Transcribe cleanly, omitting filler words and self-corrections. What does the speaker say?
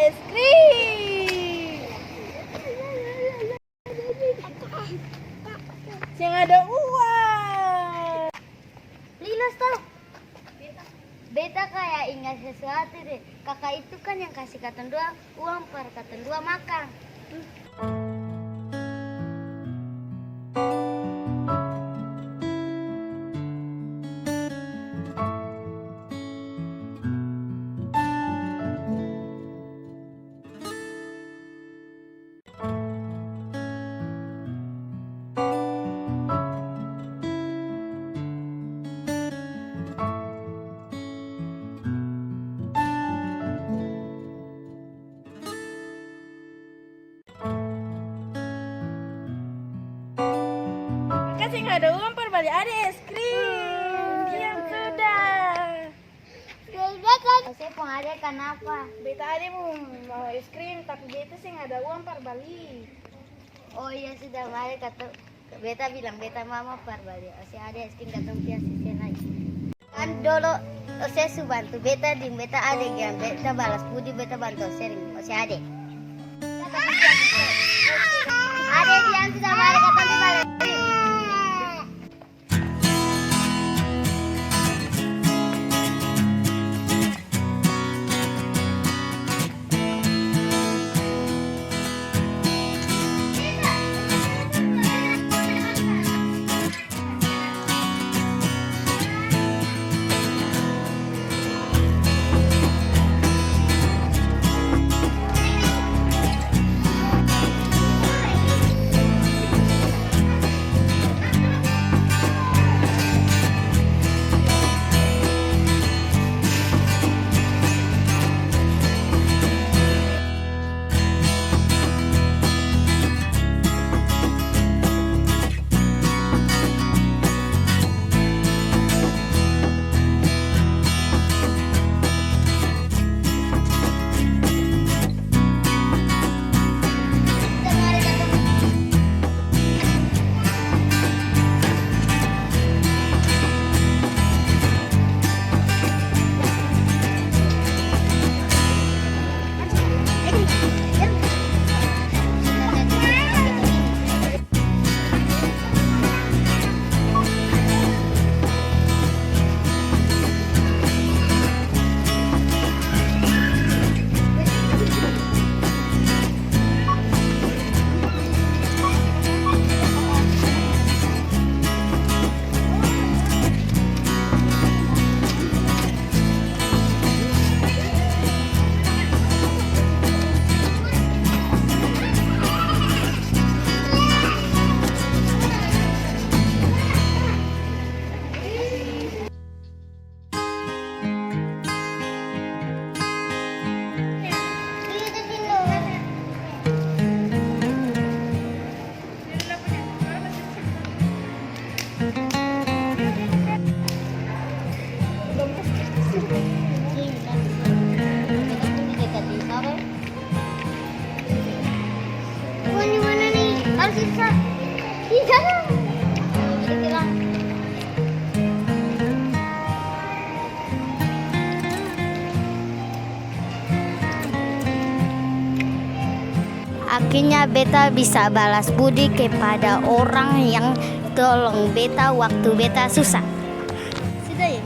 es krim. Yang ada uang. Lilos tau. Beta kayak ingat sesuatu deh. Kakak itu kan yang kasih katan dua uang per katan dua makan. Kasih nggak ada uang per balik ada es krim. Diam sudah. Saya pengadil kenapa? Beta ada mau es krim tapi beta sih nggak ada uang per balik. Oh iya sudah mari kata beta bilang beta mama per balik. Saya ada es krim datang pihak sisi lagi. Kan dulu saya su bantu beta di beta ada yang beta balas budi beta bantu sering. Saya ada. Ada yang sudah mari kata di balik. Harus bisa. Iya. Jadi bilang. Akhirnya beta bisa balas budi kepada orang yang tolong beta waktu beta susah. Sudah ya?